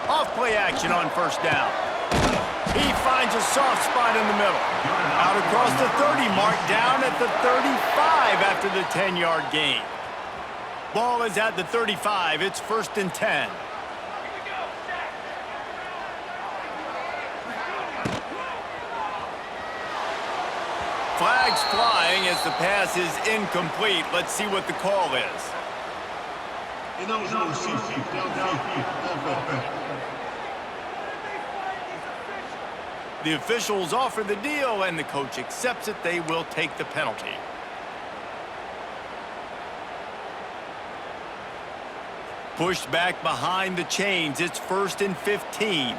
Off-play action on first down. He finds a soft spot in the middle. Out across the 30 mark, down at the 35 after the 10-yard gain. Ball is at the 35. It's 1st and 10. Flags flying as the pass is incomplete. Let's see what the call is. The officials offer the deal, and the coach accepts it. They will take the penalty. Pushed back behind the chains. It's 1st and 15.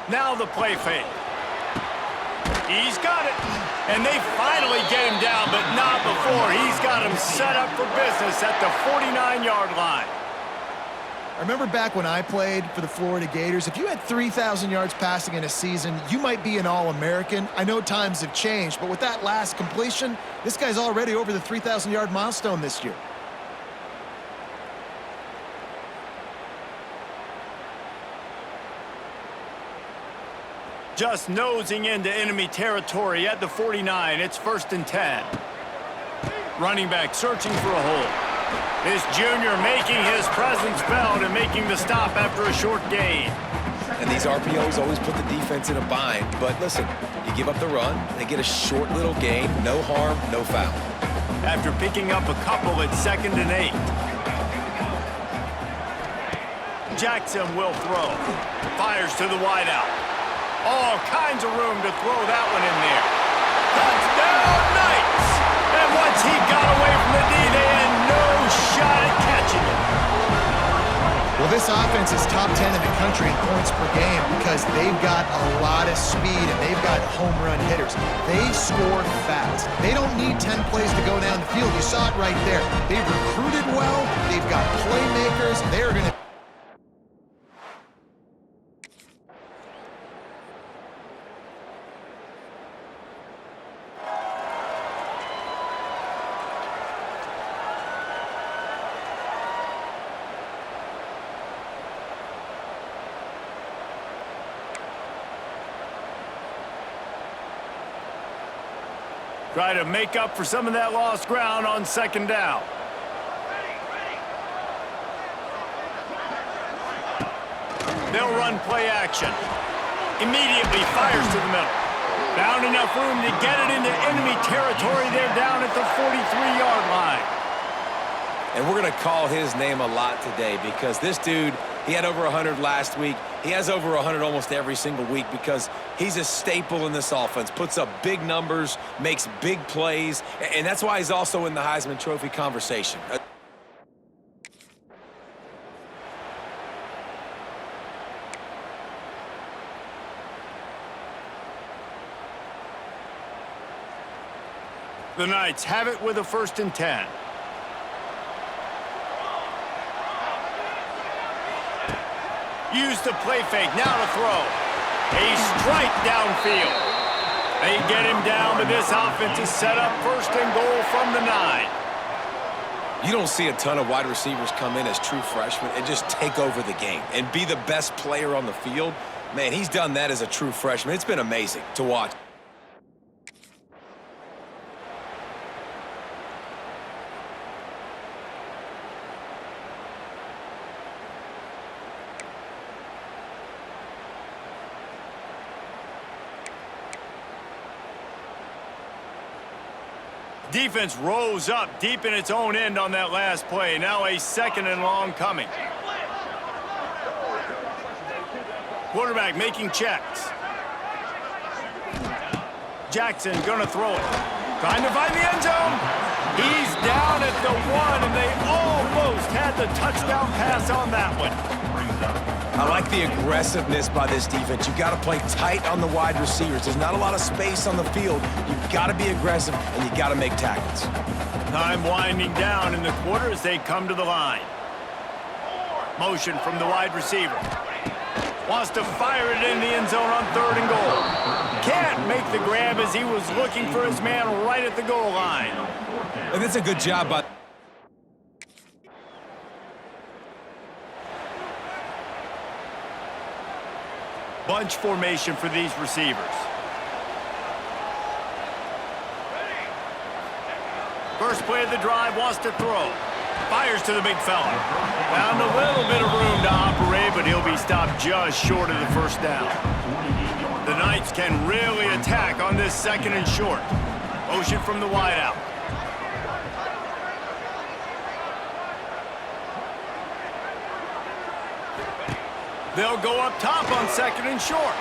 Now the play fake. He's got it. And they finally get him down, but not before. He's got him set up for business at the 49-yard line. I remember back when I played for the Florida Gators, if you had 3,000 yards passing in a season, you might be an All-American. I know times have changed, but with that last completion, this guy's already over the 3,000-yard milestone this year. Just nosing into enemy territory at the 49. It's 1st and 10. Running back searching for a hole. This junior making his presence felt and making the stop after a short gain. And these RPOs always put the defense in a bind. But listen, you give up the run, they get a short little gain, no harm, no foul. After picking up a couple, it's 2nd and 8. Jackson will throw. Fires to the wideout. All kinds of room to throw that one in there. Touchdown, Knights! And once he got away from the D, they had no shot at catching it. Well, this this offense is top 10 in the country in points per game because they've got a lot of speed and they've got home run hitters. They score fast. They don't need 10 plays to go down the field. You saw it right there. They've recruited well. They've got playmakers. They're going to try to make up for some of that lost ground on second down. They'll run play action. Immediately fires to the middle. Found enough room to get it into enemy territory. They're down at the 43-yard line. And we're going to call his name a lot today because this dude, he had over 100 last week. He has over 100 almost every single week because he's a staple in this offense, puts up big numbers, makes big plays, and that's why he's also in the Heisman Trophy conversation. The Knights have it with a 1st and 10. Use the play fake, now to throw. A strike downfield. They get him down, but this offense is set up 1st and goal from the 9. You don't see a ton of wide receivers come in as true freshmen and just take over the game and be the best player on the field. Man, he's done that as a true freshman. It's been amazing to watch. Defense rose up deep in its own end on that last play. Now a 2nd and long coming. Quarterback making checks. Jackson gonna throw it. Trying to find the end zone. He's down at the 1, and they almost had the touchdown pass on that one. I like the aggressiveness by this defense. You got to play tight on the wide receivers. There's not a lot of space on the field. You've got to be aggressive, and you got to make tackles. Time winding down in the quarter as they come to the line. Motion from the wide receiver. Wants to fire it in the end zone on 3rd and goal. Can't make the grab as he was looking for his man right at the goal line. And that's a good job by... Bunch formation for these receivers. First play of the drive, wants to throw. Fires to the big fella. Found a little bit of room to operate, but he'll be stopped just short of the 1st down. The Knights can really attack on this 2nd and short. Motion from the wideout. They'll go up top on 2nd and short.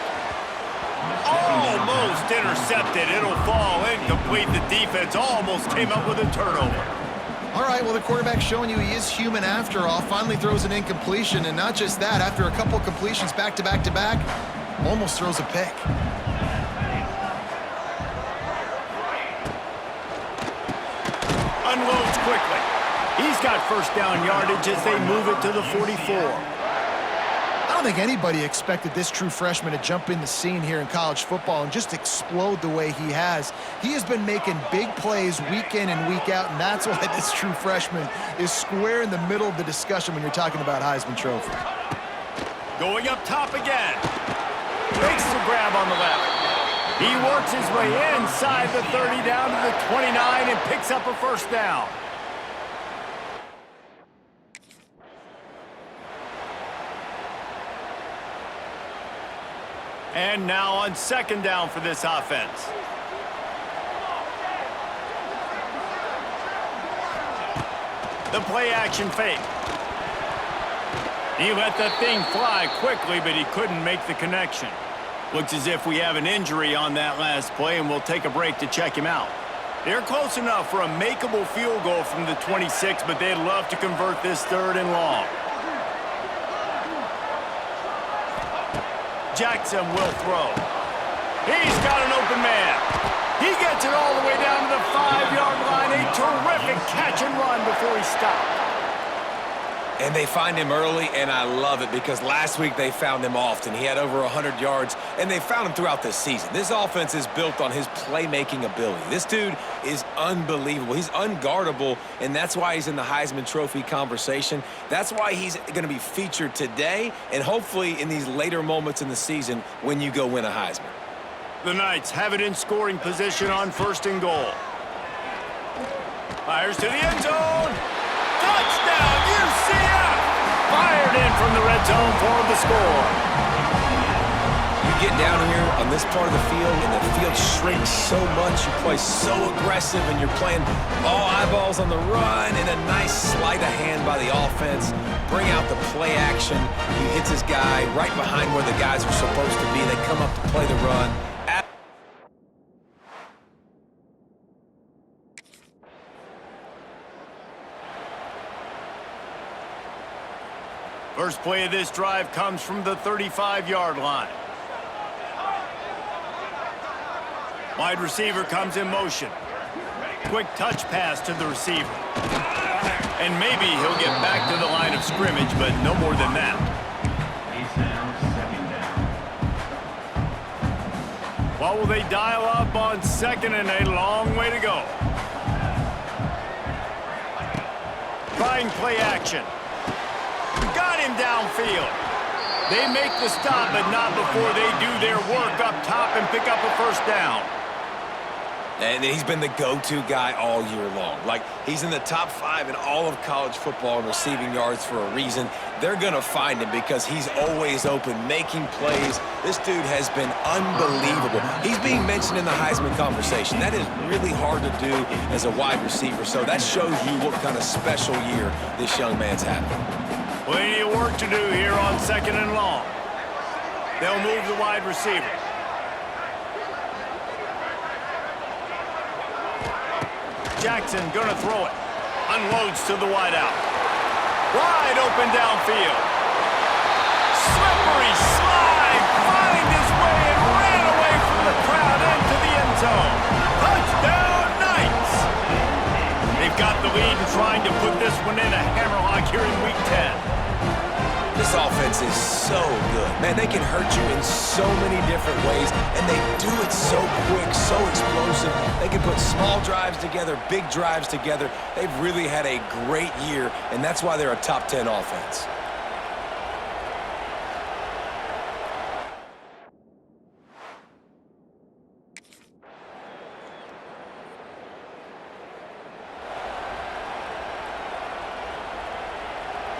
Almost intercepted. It'll fall incomplete. The defense almost came up with a turnover. All right, well, the quarterback's showing you he is human after all. Finally throws an incompletion, and not just that, after a couple completions back to back to back, almost throws a pick. Unloads quickly. He's got 1st down yardage as they move it to the 44. I don't think anybody expected this true freshman to jump in the scene here in college football and just explode the way he has. He has been making big plays week in and week out, and that's why this true freshman is square in the middle of the discussion when you're talking about Heisman Trophy. Going up top again. Makes the grab on the left. He works his way inside the 30 down to the 29 and picks up a 1st down. And now on 2nd down for this offense. The play action fake. He let that thing fly quickly, but he couldn't make the connection. Looks as if we have an injury on that last play, and we'll take a break to check him out. They're close enough for a makeable field goal from the 26, but they'd love to convert this 3rd and long. Jackson will throw. He's got an open man. He gets it all the way down to the 5-yard line. A terrific catch and run before he stopped. And they find him early, and I love it because last week they found him often. He had over 100 yards, and they found him throughout this season. This offense is built on his playmaking ability. This dude is unbelievable. He's unguardable, and that's why he's in the Heisman Trophy conversation. That's why he's going to be featured today and hopefully in these later moments in the season when you go win a Heisman. The Knights have it in scoring position on 1st and goal. Fires to the end zone. Touchdown, UCF! Fired in from the red zone for the score. You get down here on this part of the field, and the field shrinks so much. You play so aggressive, and you're playing all eyeballs on the run, and a nice sleight of hand by the offense. Bring out the play action. He hits his guy right behind where the guys are supposed to be. They come up to play the run. First play of this drive comes from the 35-yard line. Wide receiver comes in motion. Quick touch pass to the receiver. And maybe he'll get back to the line of scrimmage, but no more than that. What will they dial up on 2nd and a long way to go? Trying play action. Got him downfield. They make the stop, but not before they do their work up top and pick up a 1st down. And he's been the go-to guy all year long. Like, he's in the top 5 in all of college football in receiving yards for a reason. They're going to find him because he's always open, making plays. This dude has been unbelievable. He's being mentioned in the Heisman conversation. That is really hard to do as a wide receiver, so that shows you what kind of special year this young man's having. Plenty of work to do here on 2nd and long. They'll move the wide receiver. Jackson gonna throw it. Unloads to the wideout. Wide open downfield. Slippery slide. Find his way and ran away from the crowd into the end zone. Touchdown, Knights! They've got the lead and trying to put this one in a hammerlock here in Week 10. This offense is so good. Man, they can hurt you in so many different ways, and they do it so quick, so explosive. They can put small drives together, big drives together. They've really had a great year, and that's why they're a top 10 offense.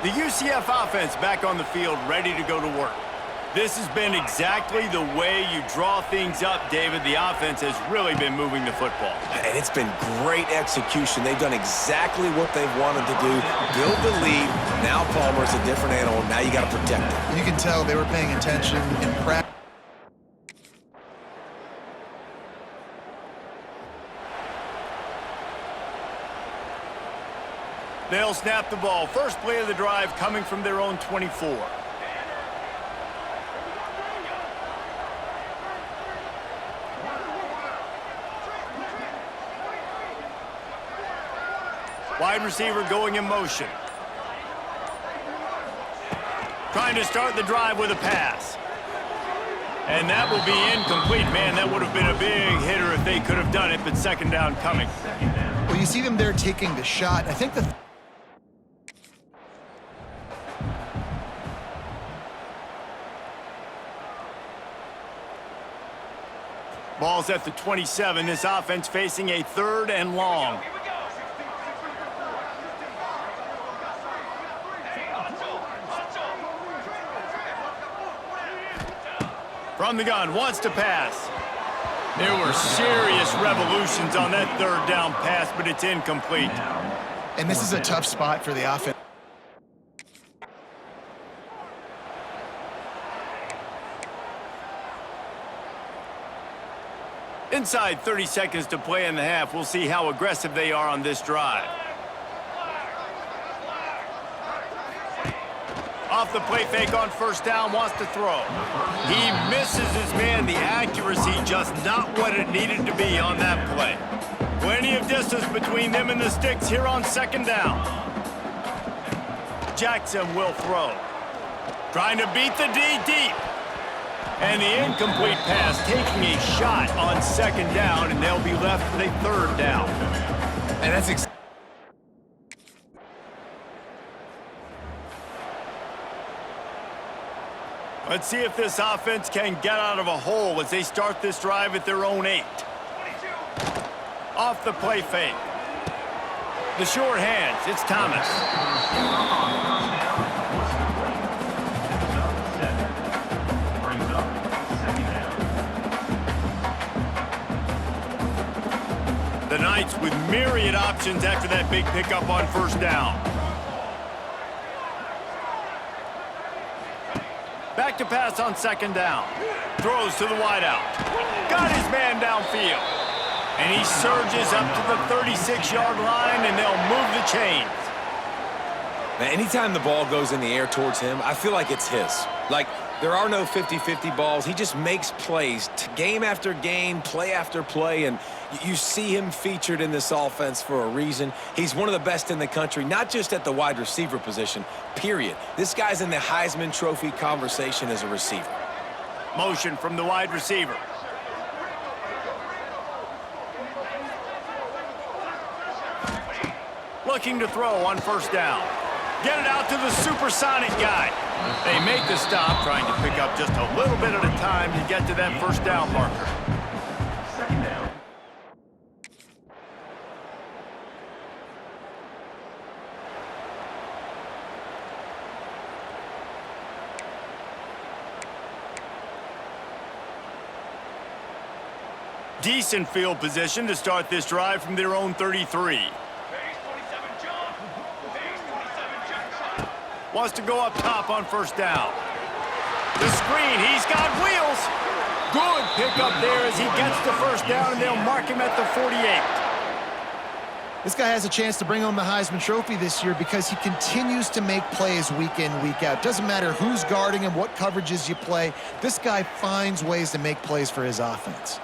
The UCF offense back on the field, ready to go to work. This has been exactly the way you draw things up, David. The offense has really been moving the football. And it's been great execution. They've done exactly what they've wanted to do. Build the lead. Now Palmer's a different animal. Now you got to protect him. You can tell they were paying attention in practice. They'll snap the ball. First play of the drive coming from their own 24. Wide receiver going in motion. Trying to start the drive with a pass. And that will be incomplete. Man, that would have been a big hitter if they could have done it, but 2nd down coming. Well, you see them there taking the shot. I think the ball's at the 27. This offense facing a 3rd and long. From the gun, wants to pass. There were serious revolutions on that 3rd down pass, but it's incomplete. And this is a tough spot for the offense. Inside 30 seconds to play in the half. We'll see how aggressive they are on this drive. Off the play fake on first down, wants to throw. He misses his man. The accuracy just not what it needed to be on that play. Plenty of distance between them and the sticks here on second down. Jackson will throw. Trying to beat the D deep. And the incomplete pass taking a shot on second down, and they'll be left with a third down. And that's Let's see if this offense can get out of a hole as they start this drive at their own 8. Off the play fake. The short hands, it's Thomas. The Knights with myriad options after that big pickup on first down. Back to pass on second down. Throws to the wideout. Got his man downfield. And he surges up to the 36-yard line, and they'll move the chains. Now, anytime the ball goes in the air towards him, I feel like it's his. Like, there are no 50-50 balls. He just makes plays, game after game, play after play, and you see him featured in this offense for a reason. He's one of the best in the country, not just at the wide receiver position, period. This guy's in the Heisman Trophy conversation as a receiver. Motion from the wide receiver. Looking to throw on first down. Get it out to the supersonic guy. They make the stop, trying to pick up just a little bit at a time to get to that first down marker. Second down. Decent field position to start this drive from their own 33. Wants to go up top on first down. The screen, he's got wheels. Good pickup there as he gets the first down, and they'll mark him at the 48. This guy has a chance to bring home the Heisman Trophy this year because he continues to make plays week in, week out. Doesn't matter who's guarding him, what coverages you play. This guy finds ways to make plays for his offense.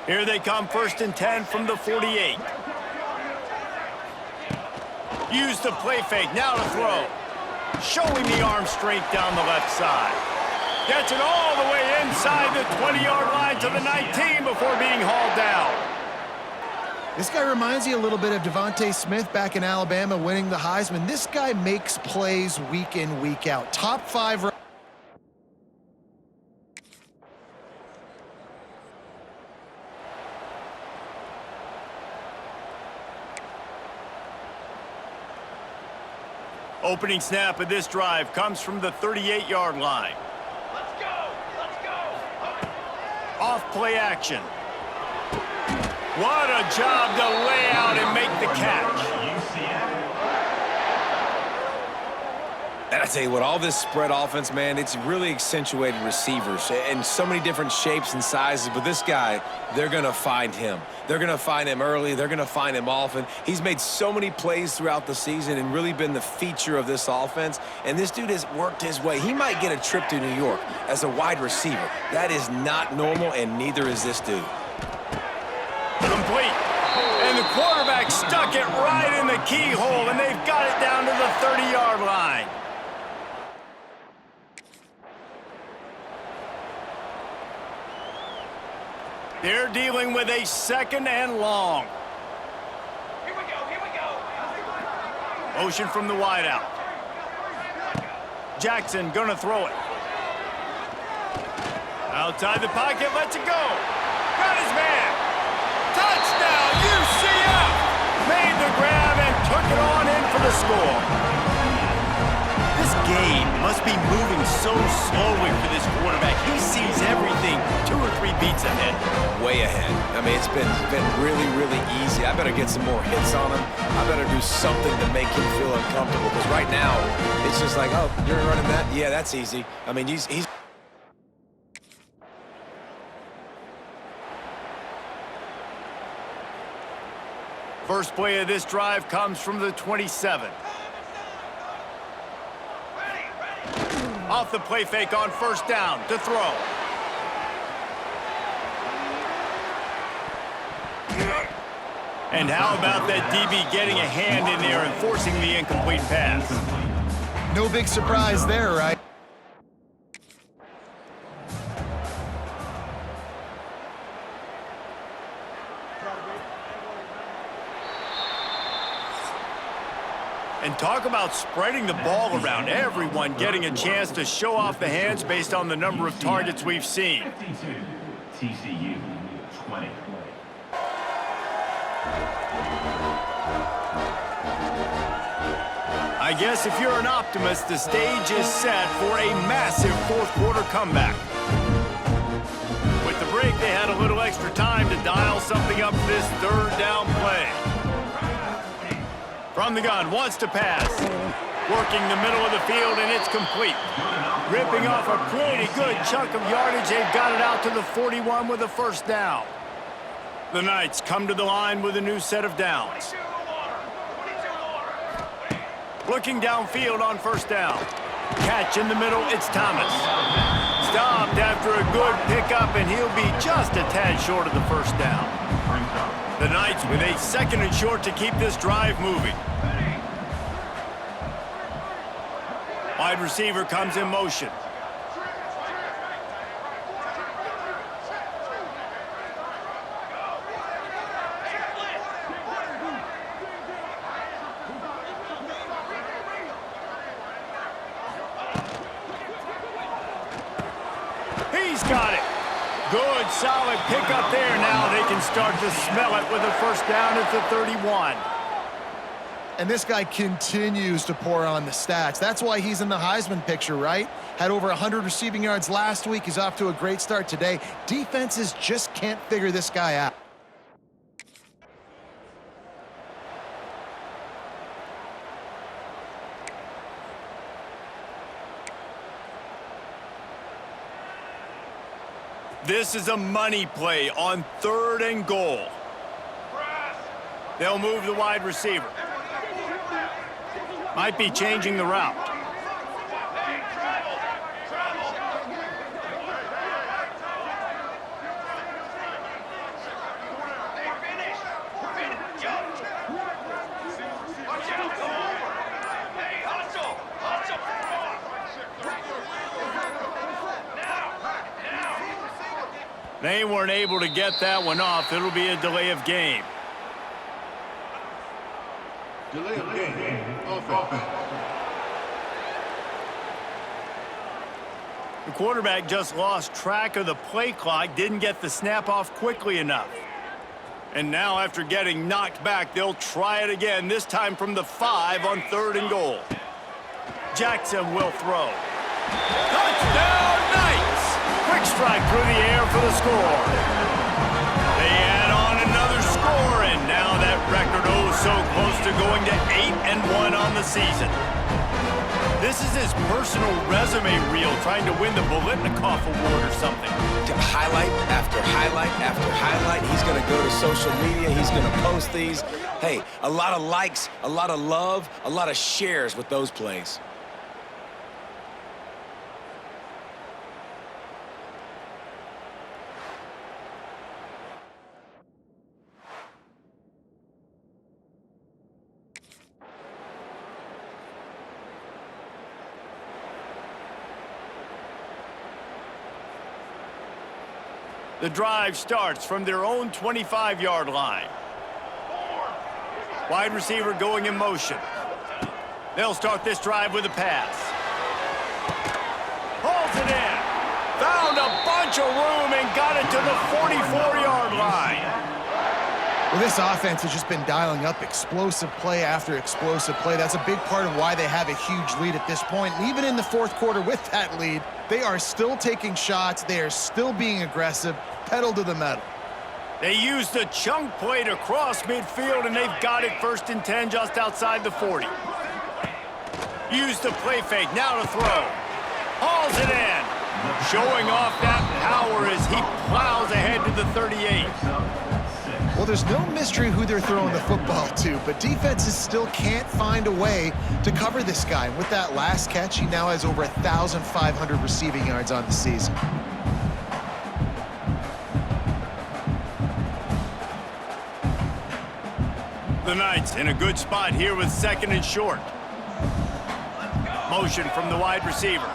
Here they come, 1st and 10 from the 48. Use the play fake, now to throw. Showing the arm strength down the left side. Gets it all the way inside the 20-yard line to the 19 before being hauled down. This guy reminds you a little bit of Devontae Smith back in Alabama winning the Heisman. This guy makes plays week in, week out. Top 5. Opening snap of this drive comes from the 38-yard line. Let's go! Let's go! Off play action. What a job to lay out and make the catch. And I tell you what, all this spread offense, man, it's really accentuated receivers in so many different shapes and sizes. But this guy, they're going to find him. They're going to find him early. They're going to find him often. He's made so many plays throughout the season and really been the feature of this offense. And this dude has worked his way. He might get a trip to New York as a wide receiver. That is not normal, and neither is this dude. Complete. And the quarterback stuck it right in the keyhole, and they've got it down to the 30-yard line. They're dealing with a 2nd and long. Here we go, here we go. Motion from the wideout. Jackson gonna throw it. Outside the pocket, lets it go. Got his man. Touchdown, UCF! Made the grab and took it on in for the score. This game must be moving so slowly for this quarterback. He sees everything 2 or 3 beats ahead. Way ahead. I mean, it's been really, really easy. I better get some more hits on him. I better do something to make him feel uncomfortable, because right now, it's just like, oh, you're running that? Yeah, that's easy. I mean, he's First play of this drive comes from the 27. Off the play fake on first down to throw. And how about that DB getting a hand in there and forcing the incomplete pass? No big surprise there, right? And talk about spreading the ball around. Everyone getting a chance to show off the hands based on the number of targets we've seen. 52, TCU 20. I guess if you're an optimist, the stage is set for a massive fourth-quarter comeback. With the break, they had a little extra time to dial something up for this third down play. From the gun, wants to pass. Working the middle of the field, and it's complete. Ripping off a pretty good chunk of yardage. They've got it out to the 41 with a first down. The Knights come to the line with a new set of downs. Looking downfield on first down. Catch in the middle, it's Thomas. Stopped after a good pickup, and he'll be just a tad short of the first down. The Knights with a second and short to keep this drive moving. Wide receiver comes in motion. He's got it. Good, solid pickup there. Now they can start to smell it with a first down at the 31. And this guy continues to pour on the stats. That's why he's in the Heisman picture, right? Had over 100 receiving yards last week. He's off to a great start today. Defenses just can't figure this guy out. This is a money play on 3rd and goal. They'll move the wide receiver. Might be changing the route. They weren't able to get that one off. It'll be a delay of game. Delay of game. Offense. The quarterback just lost track of the play clock, didn't get the snap off quickly enough. And now after getting knocked back, they'll try it again, this time from the 5 on 3rd and goal. Jackson will throw. Touchdown Knights! Quick strike through the air for the score. They add on another score, and now that record so close to going to 8-1 on the season. This is his personal resume reel, trying to win the Bolitnikoff Award or something. Highlight after highlight after highlight. He's going to go to social media. He's going to post these. Hey, a lot of likes, a lot of love, a lot of shares with those plays. The drive starts from their own 25-yard line. Wide receiver going in motion. They'll start this drive with a pass. Pulls it in. Found a bunch of room and got it to the 44-yard line. Well, this offense has just been dialing up explosive play after explosive play. That's a big part of why they have a huge lead at this point. And even in the fourth quarter with that lead, they are still taking shots. They are still being aggressive, pedal to the metal. They used a chunk play to cross midfield, and they've got it 1st and 10 just outside the 40. Used the play fake, now to throw. Hauls it in. Showing off that power as he plows ahead to the 38. Well, there's no mystery who they're throwing the football to, but defenses still can't find a way to cover this guy. And with that last catch, he now has over 1,500 receiving yards on the season. The Knights in a good spot here with 2nd and short. Motion from the wide receiver.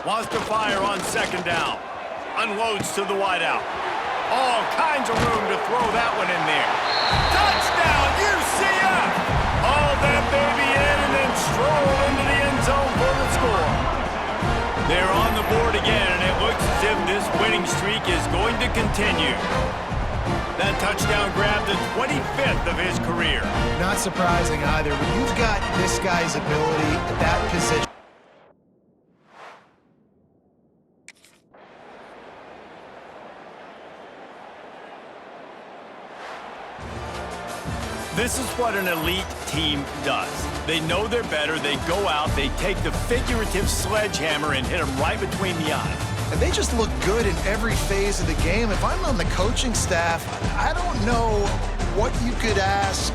Wants to fire on 2nd down. Unloads to the wideout. All kinds of room to throw that one in there. Touchdown, UCF! Haul that baby in and then stroll into the end zone for the score. They're on the board again, and it looks as if this winning streak is going to continue. That touchdown grabbed the 25th of his career. Not surprising either. When you've got this guy's ability at that position, this is what an elite team does. They know they're better, they go out, they take the figurative sledgehammer and hit them right between the eyes. and they just look good in every phase of the game. If I'm on the coaching staff, I don't know what you could ask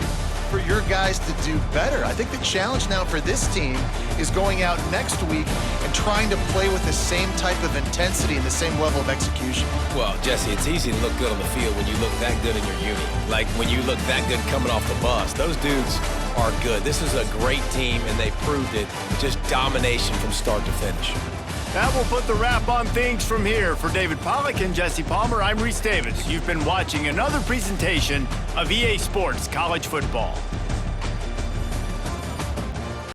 for your guys to do better. I think the challenge now for this team is going out next week and trying to play with the same type of intensity and the same level of execution. Well, Jesse, it's easy to look good on the field when you look that good in your uni. Like when you look that good coming off the bus. Those dudes are good. This is a great team, and they proved it. Just domination from start to finish. That will put the wrap on things from here. For David Pollack and Jesse Palmer, I'm Reese Davis. You've been watching another presentation of EA Sports College Football.